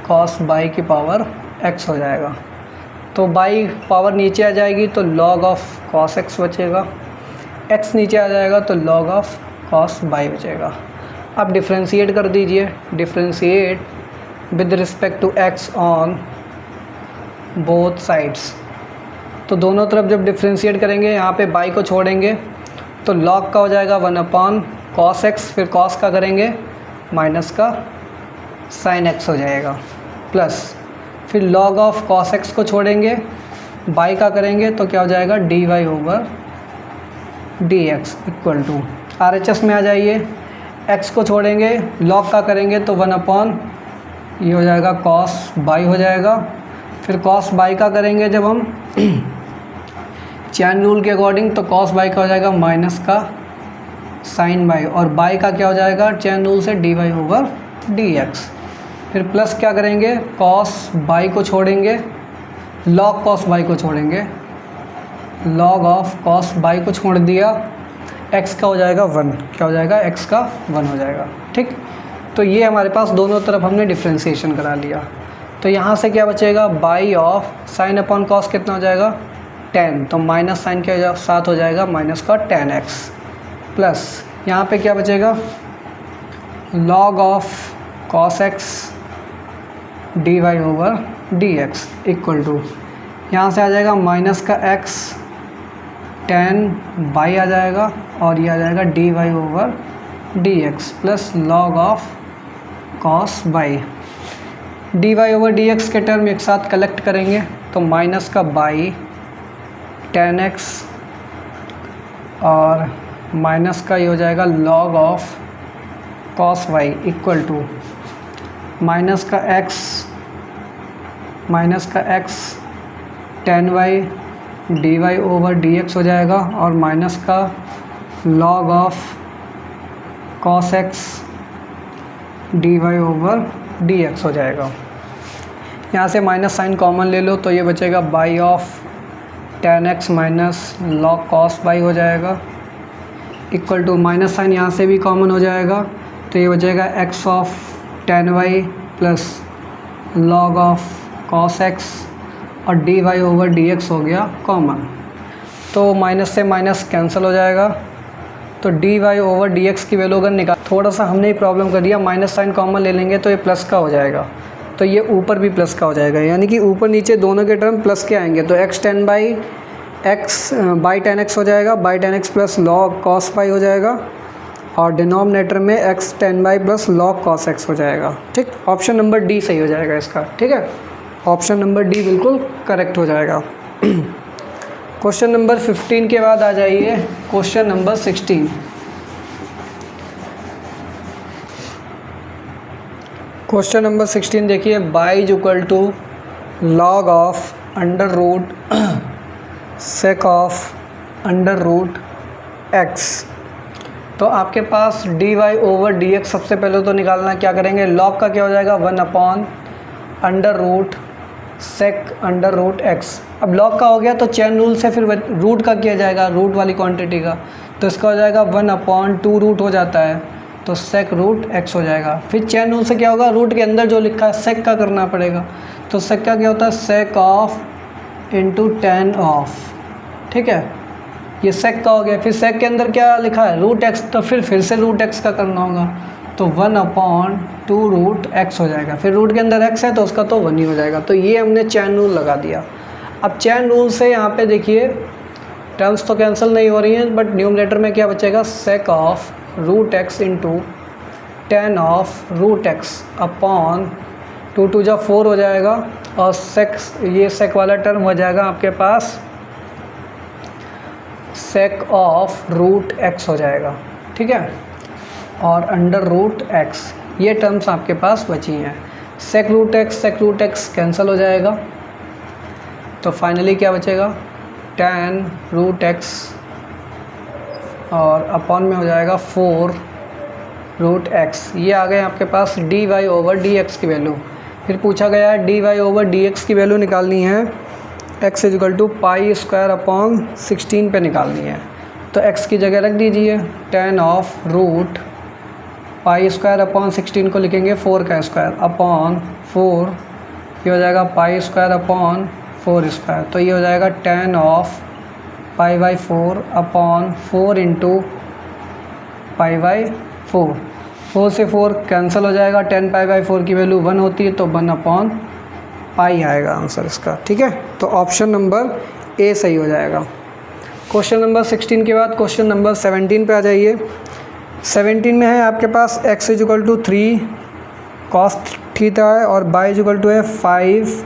cos y की पावर x हो जाएगा। तो बाई पावर नीचे आ जाएगी तो log ऑफ cos x बचेगा, x नीचे आ जाएगा तो log ऑफ cos बाई बचेगा। अब डिफ्रेंशिएट कर दीजिए, differentiate with respect to x on both sides. तो दोनों तरफ जब डिफ्रेंशिएट करेंगे, यहाँ पे बाई को छोड़ेंगे तो log का हो जाएगा 1/cos x, फिर cos का करेंगे माइनस का sin x हो जाएगा, प्लस फिर log ऑफ cos x को छोड़ेंगे, बाई का करेंगे तो क्या हो जाएगा dy/dx इक्वल टू RHS में आ जाइए, x को छोड़ेंगे, log का करेंगे तो 1/ ये हो जाएगा cos बाई हो जाएगा, फिर cos बाई का करेंगे जब हम चैन रूल के अकॉर्डिंग तो cos बाई का हो जाएगा माइनस का sin बाई, और बाई का क्या हो जाएगा चैन रूल से dy/dx, फिर प्लस क्या करेंगे cos बाई को छोड़ेंगे, log cos बाई को छोड़ेंगे, log ऑफ cos बाई को छोड़ दिया, x का हो जाएगा 1, क्या हो जाएगा x का 1 हो जाएगा। ठीक, तो ये हमारे पास दोनों तरफ हमने डिफ्रेंशिएशन करा लिया। तो यहाँ से क्या बचेगा, by of sine upon cos कितना हो जाएगा 10, तो माइनस साइन के साथ हो जाएगा माइनस का 10x, प्लस यहाँ पे क्या बचेगा log of cos x D Y over D x equal to, यहाँ से आ जाएगा माइनस का एक्स टेन बाई आ जाएगा और ये आ जाएगा D Y over D X plus log of cos Y. D Y over D X के टर्म एक साथ कलेक्ट करेंगे तो माइनस का बाई टेन एक्स और माइनस का ये हो जाएगा log of cos Y equal to minus का X tan Y D Y over D x हो जाएगा और माइनस का log of cos x D Y over D x हो जाएगा। यहाँ से माइनस साइन कॉमन ले लो तो ये बचेगा by of ten x minus log cos by हो जाएगा इक्वल टू माइनस साइन यहाँ से भी कॉमन हो जाएगा तो ये बचेगा X of tan Y plus log of cos X और D Y over D x हो गया कॉमन, तो माइनस से माइनस कैंसिल हो जाएगा। तो D Y over D x की वैल्यू अगर निकाल, थोड़ा सा हमने ही प्रॉब्लम कर दिया, माइनस साइन कॉमन ले लेंगे तो ये प्लस का हो जाएगा, तो ये ऊपर भी प्लस का हो जाएगा, यानी कि ऊपर नीचे दोनों के टर्म प्लस के आएंगे। तो x ten by x by tan x हो जाएगा, by tan x plus log cos by हो जाएगा और डिनोमिनेटर में x ten by plus log cos x हो जाएगा। ठीक, ऑप्शन नंबर डी सही हो जाएगा इसका। ठीक है, ऑप्शन नंबर डी बिल्कुल करेक्ट हो जाएगा। क्वेश्चन नंबर 15 के बाद आ जाइए क्वेश्चन नंबर 16। क्वेश्चन नंबर 16 देखिए, Y is equal to log of under root sec of under root x. तो आपके पास D Y over D X सबसे पहले तो निकालना, क्या करेंगे, लॉग का क्या हो जाएगा 1 upon under root sec under root x. अब लॉग का हो गया तो चेन रूल से फिर रूट का किया जाएगा, रूट वाली क्वांटिटी का, तो इसका हो जाएगा 1 अपॉन 2 रूट हो जाता है तो सेक रूट एक्स हो जाएगा। फिर चेन रूल से क्या होगा, रूट के अंदर जो लिखा है सेक का करना पड़ेगा, तो सेक का क्या होता है sake of into tan of. ठीक है, ये सेक का हो गया। फिर सेक के अंदर क्या लिखा है रूट एक्स, तो फिर से रूट एक्स का करना होगा, तो 1 अपॉन 2 रूट एक्स हो जाएगा। फिर रूट के अंदर एक्स है तो उसका तो 1 ही हो जाएगा। तो ये हमने चैन रूल लगा दिया। अब चैन रूल से यहाँ पे देखिए टर्म्स तो कैंसिल नहीं हो रही हैं, बट न्यूमरेटर में क्या बचेगा, sec of root x into tan of root x upon 2 2 जा 4 हो जाएगा और ये सेक वाला टर्म हो जाएगा आपके पास सेक ऑफ रूट एक्स हो जाएगा। ठीक है, और अंडर रूट एक्स, ये टर्म्स आपके पास बची हैं। सेक रूट एक्स कैंसिल हो जाएगा, तो फाइनली क्या बचेगा, टेन रूट एक्स और अपॉन में हो जाएगा 4 रूट एक्स। ये आ गए आपके पास D Y over D x की वैल्यू। फिर पूछा गया है D Y over D x की वैल्यू निकालनी है, X is equal to pi square upon 16 पे निकालनी है। तो एक्स की जगह रख दीजिए tan of root pi square upon 16 को लिखेंगे 4 का स्क्वायर अपॉन 4, ये हो जाएगा पाई स्क्वायर अपॉन 4 स्क्वायर। तो ये हो जाएगा tan of pi by 4 upon 4 into pi by 4। 4 से 4 कैंसिल हो जाएगा, 10 पाई बाई 4 की वैल्यू 1 होती है तो 1 अपॉन पाई आएगा आंसर इसका। ठीक है, तो ऑप्शन नंबर ए सही हो जाएगा। क्वेश्चन नंबर 16 के बाद क्वेश्चन नंबर 17 पे आ जाइए। 17 में है आपके पास x is equal to 3 cos theta है और y इज इक्वल टू है 5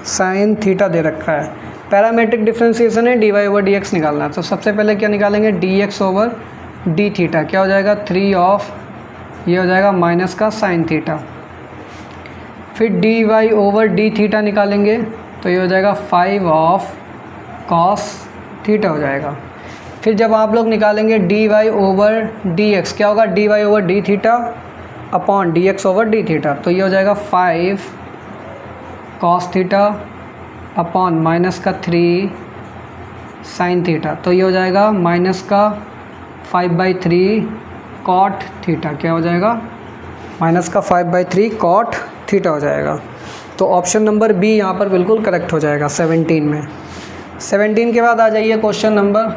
साइन थीटा दे रखा है। पैरामेट्रिक डिफ्रेंसिएशन है, D Y over D x निकालना है। तो सबसे पहले क्या निकालेंगे, d x over d theta, क्या हो जाएगा 3 ऑफ, ये हो जाएगा माइनस का साइन थीटा। फिर d Y over d theta निकालेंगे तो ये हो जाएगा 5 ऑफ कॉस थीटा हो जाएगा। फिर जब आप लोग निकालेंगे d Y over D x, क्या होगा, d Y over d theta upon d x over d theta, तो ये हो जाएगा 5 कॉस थीटा अपॉन माइनस का 3 साइन थीटा, तो ये हो जाएगा माइनस का 5/3 कॉट थीटा, क्या हो जाएगा माइनस का 5/3 कॉट थीटा हो जाएगा। तो ऑप्शन नंबर बी यहाँ पर बिल्कुल करेक्ट हो जाएगा 17 में। 17 के बाद आ जाइए क्वेश्चन नंबर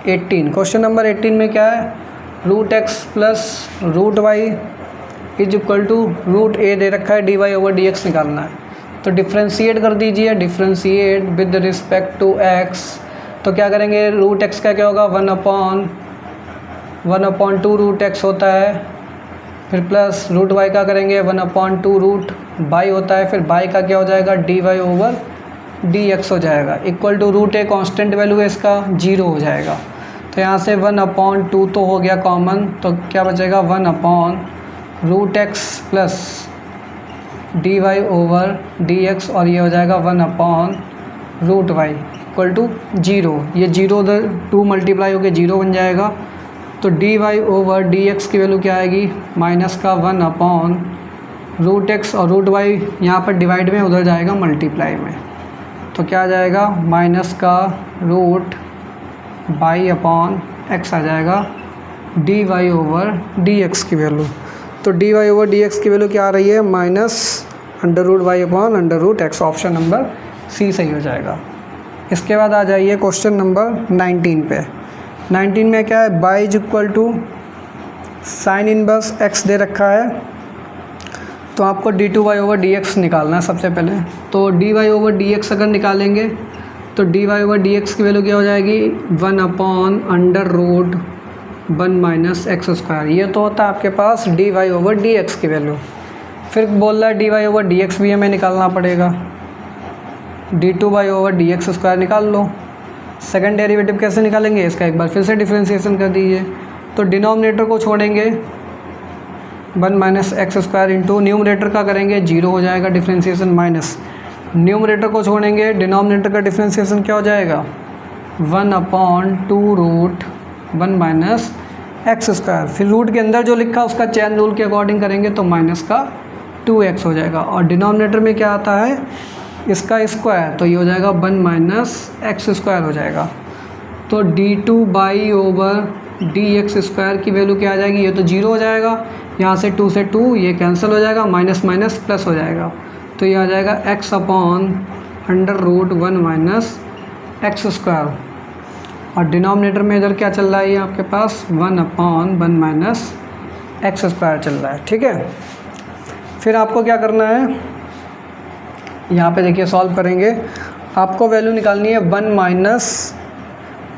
18। क्वेश्चन नंबर 18 में क्या है, root X plus root Y is equal to root A दे रखा है, D Y over D x निकालना है। तो डिफ्रेंशिएट कर दीजिए, differentiate with respect to x. तो क्या करेंगे, रूट एक्स का क्या होगा, 1/2 रूट एक्स होता है, फिर प्लस रूट वाई का करेंगे 1/2 रूट बाई होता है, फिर बाई का क्या हो जाएगा, D Y over D x हो जाएगा, equal to root a constant value है इसका 0 हो जाएगा। तो यहाँ से 1/2 तो हो गया कॉमन, तो क्या बचेगा 1/रूट X plus D Y over D X, और ये हो जाएगा 1/रूट वाई इक्वल टू 0। ये 0 उधर 2 मल्टीप्लाई होकर 0 बन जाएगा। तो D Y over D x की वैल्यू क्या आएगी, माइनस का 1/रूट एक्स, और रूट वाई यहाँ पर डिवाइड में उधर जाएगा मल्टीप्लाई में, तो क्या आ जाएगा माइनस का रूट बाई अपॉन एक्स आ जाएगा D Y over D x की वैल्यू। तो D Y over D x की वैल्यू क्या आ रही है, -√y/√x। ऑप्शन नंबर सी सही हो जाएगा। इसके बाद आ जाइए क्वेश्चन नंबर 19 पे। 19 में क्या है, y is equal to sine inverse x दे रखा है, तो आपको d2y/dx निकालना है सबसे पहले। तो dy/dx अगर निकालेंगे तो dy/dx की वैल्यू क्या हो जाएगी, 1/√1 - x²। ये तो होता है आपके पास dy/dx की वैल्यू। फिर बोल रहा है dy/dx भी हमें निकालना पड़ेगा, d2/dx² निकाल लो। सेकंड डेरिवेटिव कैसे निकालेंगे, इसका एक बार फिर से डिफ्रेंशिएशन कर दीजिए। तो डिनोमिनेटर को छोड़ेंगे 1 - x² इंटू न्यूमरेटर का करेंगे 0 हो जाएगा डिफ्रेंशिएशन, माइनस न्यूमरेटर को छोड़ेंगे, डिनोमिनेटर का डिफ्रेंशिएशन क्या हो जाएगा 1/√1 - x²। फिर रूट के अंदर जो लिखा उसका चेन रूल के अकॉर्डिंग करेंगे तो माइनस का 2x हो जाएगा, और डिनोमिनेटर में क्या आता है इसका स्क्वायर, तो ये हो जाएगा 1 - x² हो जाएगा। तो d2/dx² की वैल्यू क्या आ जाएगी, ये तो 0 हो जाएगा, यहाँ से 2 से 2 ये कैंसिल हो जाएगा, माइनस माइनस प्लस हो जाएगा, तो ये आ जाएगा x/√1 - x²। और डिनोमिनेटर में इधर क्या चल रहा है, ये आपके पास 1/1 - x² चल रहा है, ठीक है। फिर आपको क्या करना है, यहाँ पे देखिए सॉल्व करेंगे, आपको वैल्यू निकालनी है 1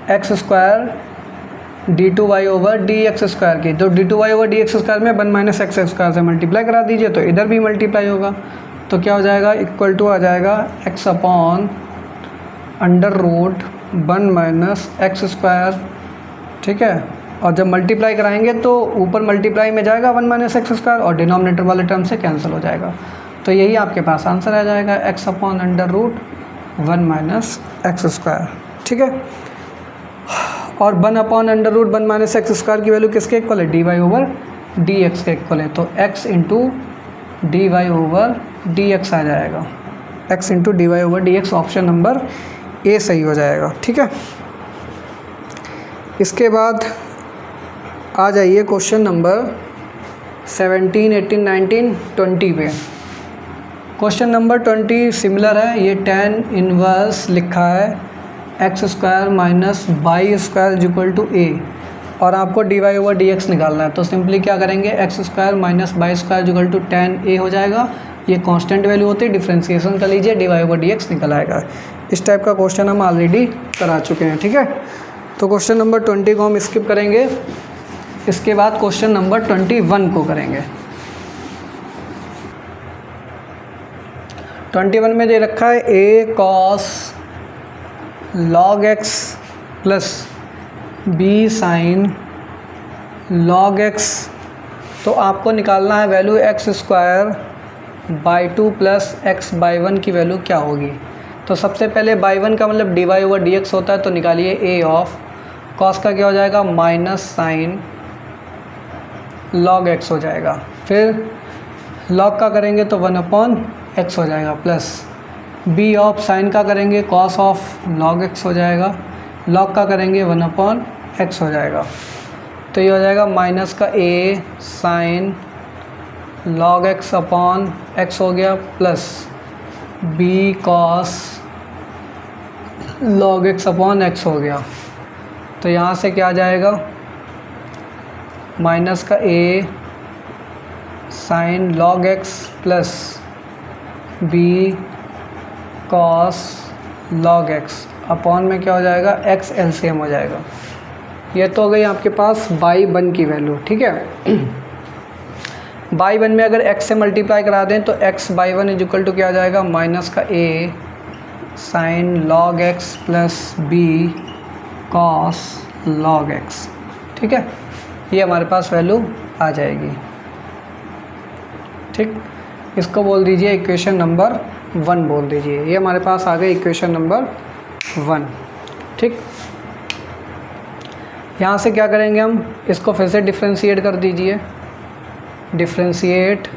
- x² d2y/dx² की। तो d2y/dx² में 1 - x² से मल्टीप्लाई करा दीजिए, तो इधर भी मल्टीप्लाई होगा, तो क्या हो जाएगा, इक्वल टू आ जाएगा x/√1 - x², ठीक है। और जब मल्टीप्लाई कराएंगे तो ऊपर मल्टीप्लाई में जाएगा 1 - x² और डिनोमिनेटर वाले टर्म से कैंसिल हो जाएगा, तो यही आपके पास आंसर आ जाएगा x/√1 - x², ठीक है। और 1/√1 - x² की वैल्यू किसके इक्वल है, dy/dx के इक्वल है, तो x इंटू dy/dx आ जाएगा, x into dy/dx। Option number ए सही हो जाएगा, ठीक है। इसके बाद आ जाइए क्वेश्चन नंबर 17, 18, 19, 20 पे। क्वेश्चन नंबर 20 सिमिलर है, ये tan इनवर्स लिखा है x² - y² = a, और आपको dy/dx निकालना है। तो सिंपली क्या करेंगे, x² - y² = tan a हो जाएगा, ये कांस्टेंट वैल्यू होती है, डिफ्रेंशिएशन कर लीजिए, dy/dx निकल आएगा। इस टाइप का क्वेश्चन हम ऑलरेडी करा चुके हैं, ठीक है। तो क्वेश्चन नंबर 20 को हम स्किप करेंगे, इसके बाद क्वेश्चन नंबर 21 को करेंगे। 21 में दे रखा है a cos log x plus b sin log x। तो आपको निकालना है वैल्यू x²/2 प्लस x/1 की वैल्यू क्या होगी। तो सबसे पहले y1 का मतलब dy/dx होता है, तो निकालिए a ऑफ cos का क्या हो जाएगा, माइनस साइन log x हो जाएगा। फिर log का करेंगे तो 1/x हो जाएगा, प्लस b ऑफ साइन का करेंगे cos ऑफ log x हो जाएगा, log का करेंगे 1/x हो जाएगा। तो ये हो जाएगा माइनस का a sine log x upon x हो गया, plus b cos log x upon x हो गया। तो यहाँ से क्या आ जाएगा, माइनस का a sine log x plus b cos log x upon में क्या हो जाएगा, एक्स एलसीएम हो जाएगा। ये तो हो गई आपके पास बाई वन की वैल्यू, ठीक है। बाई वन में अगर एक्स से मल्टीप्लाई करा दें तो x y one is equal to क्या आ जाएगा, माइनस का a sine log x plus b cos log x, ठीक है। ये हमारे पास वैल्यू आ जाएगी, ठीक। इसको बोल दीजिए इक्वेशन नंबर 1 बोल दीजिए। ये हमारे पास आ गई इक्वेशन नंबर 1, ठीक। यहाँ से क्या करेंगे हम, इसको फिर से डिफ्रेंशिएट कर दीजिए, differentiate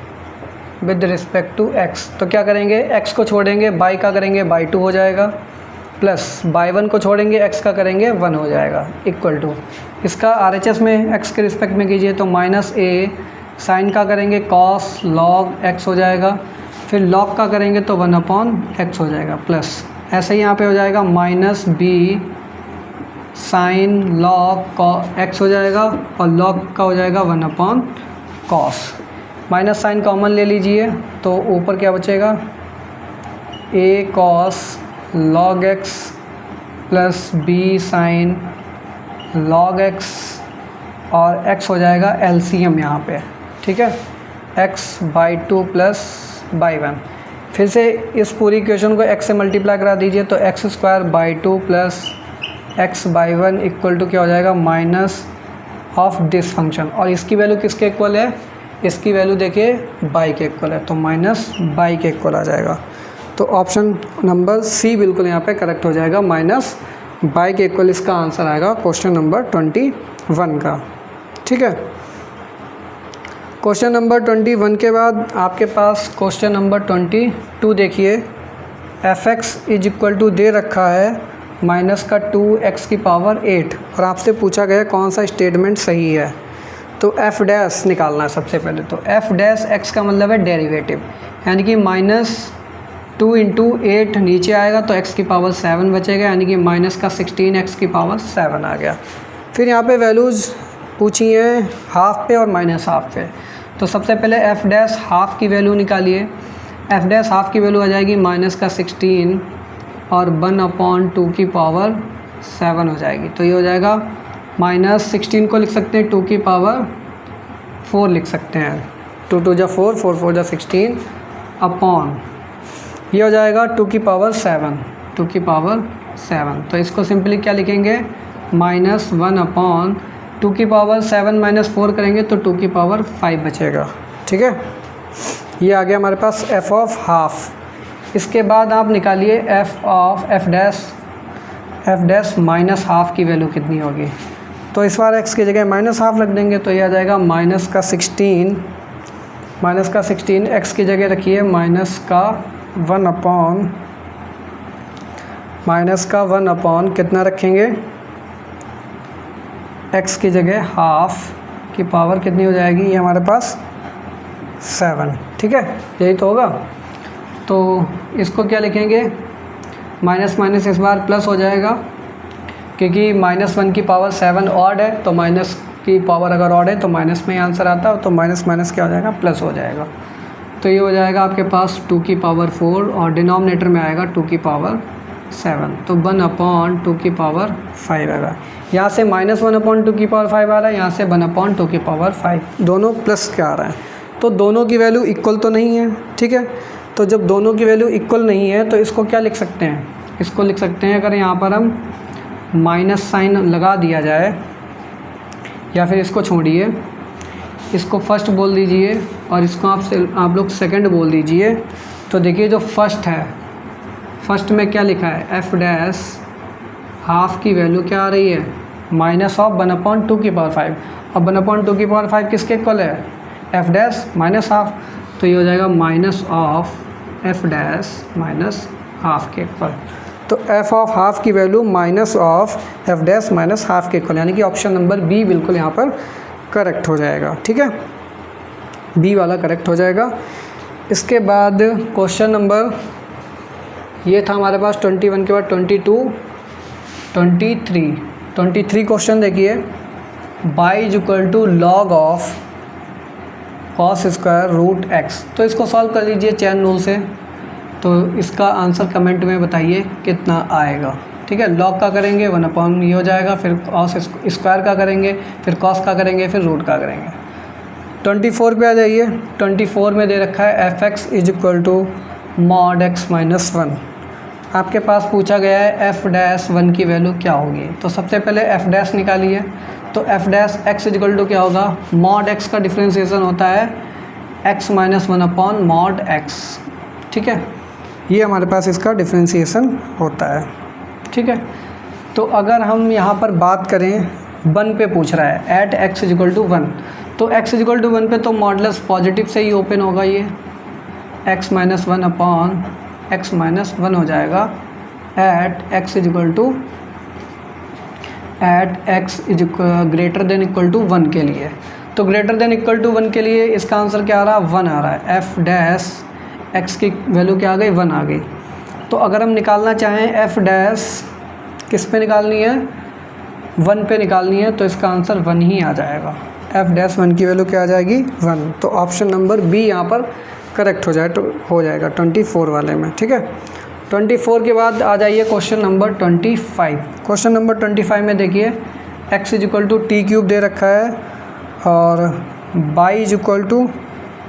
with respect to x. तो क्या करेंगे, एक्स को छोड़ेंगे बाई का करेंगे बाई 2 हो जाएगा, प्लस बाई 1 को छोड़ेंगे एक्स का करेंगे 1 हो जाएगा, इक्वल टू इसका RHS में एक्स के रिस्पेक्ट में कीजिए तो माइनस ए साइन का करेंगे कॉस लॉग एक्स हो जाएगा, फिर लॉग का करेंगे तो 1 अपॉन एक्स हो जाएगा, प्लस ऐसे ही यहाँ पे हो जाएगा minus b sine log x हो जाएगा और लॉग का हो जाएगा 1 upon cos. Minus sine common ले लीजिए तो ऊपर क्या बचेगा, a cos log x plus b sine log x और x हो जाएगा LCM यहाँ पे, ठीक है, x बाई 2 प्लस बाई 1। फिर से इस पूरी इक्वेशन को x से मल्टीप्लाई करा दीजिए तो x square by 2 plus x by 1 equal to क्या हो जाएगा, माइनस ऑफ दिस फंक्शन। और इसकी वैल्यू किसके इक्वल है, इसकी वैल्यू देखिए बाई के इक्वल है, तो माइनस बाई के इक्वल आ जाएगा। तो ऑप्शन नंबर सी बिल्कुल यहाँ पे करेक्ट हो जाएगा, माइनस बाई के इक्वल इसका आंसर आएगा क्वेश्चन नंबर 21 का, ठीक है। क्वेश्चन नंबर 21 के बाद आपके पास क्वेश्चन नंबर 22 देखिए। fx इज इक्वल टू दे रखा है माइनस का 2x की पावर 8 और आपसे पूछा गया कौन सा स्टेटमेंट सही है। तो f डैश निकालना है सबसे पहले। तो f डैश x का मतलब है डेरिवेटिव, यानी कि माइनस 2 इंटू 8 नीचे आएगा तो x की पावर 7 बचेगा, यानी कि माइनस का 16x की पावर 7 आ गया। फिर यहाँ पे वैल्यूज़ पूछी हैं हाफ पे और माइनस हाफ पे। तो सबसे पहले f डैश हाफ की वैल्यू निकालिए। f डैश हाफ की वैल्यू आ जाएगी माइनस का 16 और 1/2 की पावर 7 हो जाएगी। तो ये हो जाएगा माइनस 16 को लिख सकते हैं 2 की पावर 4 लिख सकते हैं, 2 2 जा 4, 4 4 जा 16 अपॉन ये हो जाएगा 2 की पावर 7, 2 की पावर 7। तो इसको सिंपली क्या लिखेंगे, माइनस 1/2 की पावर 7 माइनस 4 करेंगे तो 2 की पावर 5 बचेगा, ठीक है। ये आ गया हमारे पास f ऑफ हाफ। इसके बाद आप निकालिए f डैश माइनस हाफ की वैल्यू कितनी होगी। तो इस बार x की जगह माइनस हाफ रख देंगे तो ये आ जाएगा माइनस का 16 x की जगह रखिए माइनस का 1 अपॉन कितना रखेंगे, x की जगह हाफ की पावर कितनी हो जाएगी, ये हमारे पास 7, ठीक है, यही तो होगा। तो इसको क्या लिखेंगे, माइनस माइनस इस बार प्लस हो जाएगा क्योंकि -1 की पावर 7 ऑड है, तो माइनस की पावर अगर ऑड है तो माइनस में ही आंसर आता है, तो माइनस माइनस क्या हो जाएगा, प्लस हो जाएगा। तो ये हो जाएगा आपके पास 2 की पावर 4 और डिनोमिनेटर में आएगा 2 की पावर 7, तो 1/2 की पावर 5 आएगा। यहाँ से -1/2 की पावर 5 आ रहा है, यहाँ से 1/2 की पावर 5, दोनों प्लस के आ रहे हैं। तो दोनों की वैल्यू इक्वल तो नहीं है, ठीक है। तो जब दोनों की वैल्यू इक्वल नहीं है तो इसको क्या लिख सकते हैं, इसको लिख सकते हैं अगर यहाँ पर हम माइनस साइन लगा दिया जाए, या फिर इसको छोड़िए, इसको फर्स्ट बोल दीजिए और इसको आप लोग सेकंड बोल दीजिए। तो देखिए जो फर्स्ट है, फर्स्ट में क्या लिखा है, f डैश हाफ की वैल्यू क्या आ रही है, माइनस ऑफ 1/2 की पावर 5। अब 1/2 की पावर 5 किसके इक्वल है, f डैश माइनस हाफ। तो ये हो जाएगा minus of f dash minus half के इक्वल। तो f ऑफ हाफ की value minus of f dash minus half के इक्वल, यानी कि ऑप्शन नंबर बी बिल्कुल यहाँ पर करेक्ट हो जाएगा, ठीक है, बी वाला करेक्ट हो जाएगा। इसके बाद क्वेश्चन नंबर, ये था हमारे पास 21 के बाद 22, 23 क्वेश्चन देखिए। y is equal to log of cos square root x. तो इसको सॉल्व कर लीजिए चैन रूल से, तो इसका आंसर कमेंट में बताइए कितना आएगा। ठीक है, लॉग का करेंगे 1 ये हो जाएगा, फिर कॉस स्क्वायर का करेंगे, फिर कॉस का करेंगे, फिर रूट का करेंगे। 24 पे आ जाइए। 24 में दे रखा है f x is equal to mod x minus 1। आपके पास पूछा गया है एफ डैश 1 की वैल्यू क्या होगी। तो सबसे पहले एफ डैश निकालिए। तो f dash x is equal to क्या होगा, मॉड एक्स का डिफ्रेंसिएशन होता है x minus 1 upon mod x. ठीक है, ये हमारे पास इसका डिफ्रेंसिएशन होता है। ठीक है, तो अगर हम यहाँ पर बात करें 1 पे पूछ रहा है at x is equal to 1, तो एक्स इज इक्वल टू 1 पे तो मॉडुलस पॉजिटिव से ही ओपन होगा, ये x minus 1 upon x minus 1 हो जाएगा at x is equal to greater than equal to 1 के लिए। तो ग्रेटर देन इक्वल टू 1 के लिए इसका आंसर क्या आ रहा है, 1 आ रहा है। एफ डैश एक्स की वैल्यू क्या आ गई, 1 आ गई। तो अगर हम निकालना चाहें एफ डैश किस पे निकालनी है, 1 पे निकालनी है, तो इसका आंसर 1 ही आ जाएगा। एफ डैश 1 की वैल्यू क्या आ जाएगी, 1। तो ऑप्शन नंबर बी यहाँ पर करेक्ट हो जाएगा 24 वाले में। ठीक है, 24 के बाद आ जाइए क्वेश्चन नंबर 25। क्वेश्चन नंबर 25 में देखिए x is equal to t cube दे रखा है और y is equal to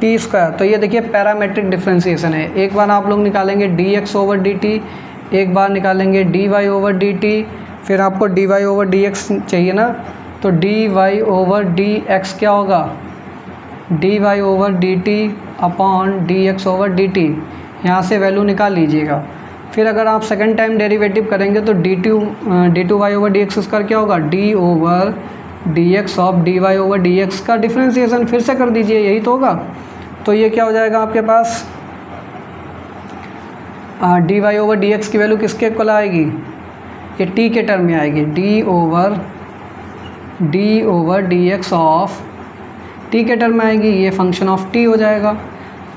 t square. तो ये देखिए पैरामेट्रिक डिफ्रेंसिएशन है। एक बार आप लोग निकालेंगे d x over d t, एक बार निकालेंगे d Y over d t, फिर आपको d Y over D x चाहिए ना, तो D Y over D x क्या होगा, d Y over d t upon d x over d t. यहाँ से वैल्यू निकाल लीजिएगा। फिर अगर आप सेकंड टाइम डेरिवेटिव करेंगे तो d two y over D x square क्या होगा, d over D x of d Y over D x का डिफ्रेंसिएशन फिर से कर दीजिए, यही तो होगा। तो ये क्या हो जाएगा आपके पास, D Y over D x की वैल्यू किसके इक्वल आएगी, ये टी के टर्म में आएगी, d over D x of t के टर्म में आएगी, ये फंक्शन ऑफ टी हो जाएगा।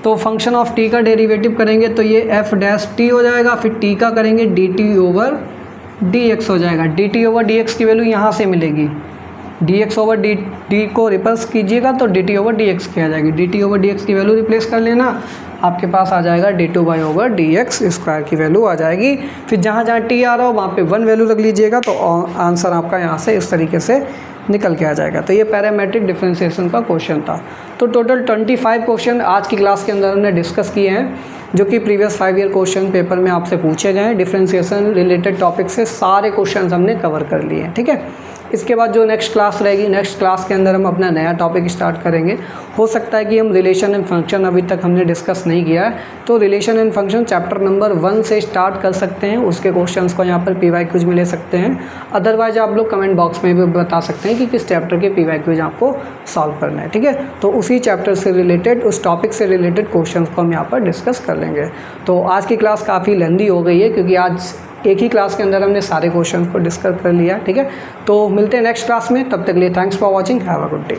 तो फंक्शन ऑफ टी का डेरिवेटिव करेंगे तो ये एफ डैश टी हो जाएगा, फिर टी का करेंगे d t over D x हो जाएगा। D t over D x की वैल्यू यहाँ से मिलेगी, d x over d t को रिप्लेस कीजिएगा तो d t over D x की आ जाएगी। D t over D x की वैल्यू रिप्लेस कर लेना, आपके पास आ जाएगा d two y over D x square की वैल्यू आ जाएगी। फिर जहाँ जहाँ टी आ रहा हो वहाँ पे 1 वैल्यू रख लीजिएगा, तो आंसर आपका यहाँ से इस तरीके से निकल के आ जाएगा। तो ये पैरामेट्रिक डिफरेंशिएशन का क्वेश्चन था। तो टोटल 25 क्वेश्चन आज की क्लास के अंदर हमने डिस्कस किए हैं, जो कि प्रीवियस 5 ईयर क्वेश्चन पेपर में आपसे पूछे गए हैं। डिफरेंशिएशन रिलेटेड टॉपिक से सारे क्वेश्चन हमने कवर कर लिए हैं। ठीक है, इसके बाद जो नेक्स्ट क्लास रहेगी, नेक्स्ट क्लास के अंदर हम अपना नया टॉपिक स्टार्ट करेंगे। हो सकता है कि हम रिलेशन एंड फंक्शन अभी तक हमने डिस्कस नहीं किया है, तो relation and function chapter number 1 से स्टार्ट कर सकते हैं। उसके क्वेश्चंस को यहाँ पर पीवाई क्विज में ले सकते हैं। अदरवाइज आप लोग कमेंट बॉक्स में भी बता सकते हैं कि किस चैप्टर के पीवाई क्विज आपको सॉल्व करना है। ठीक है, तो उसी चैप्टर से रिलेटेड, उस टॉपिक से रिलेटेड क्वेश्चन को हम यहाँ पर डिस्कस कर लेंगे। तो आज की क्लास काफ़ी लेंदी हो गई है, क्योंकि आज एक ही क्लास के अंदर हमने सारे क्वेश्चन को डिस्कस कर लिया। ठीक है, तो मिलते हैं नेक्स्ट क्लास में, तब तक के लिए thanks for watching, have a good day.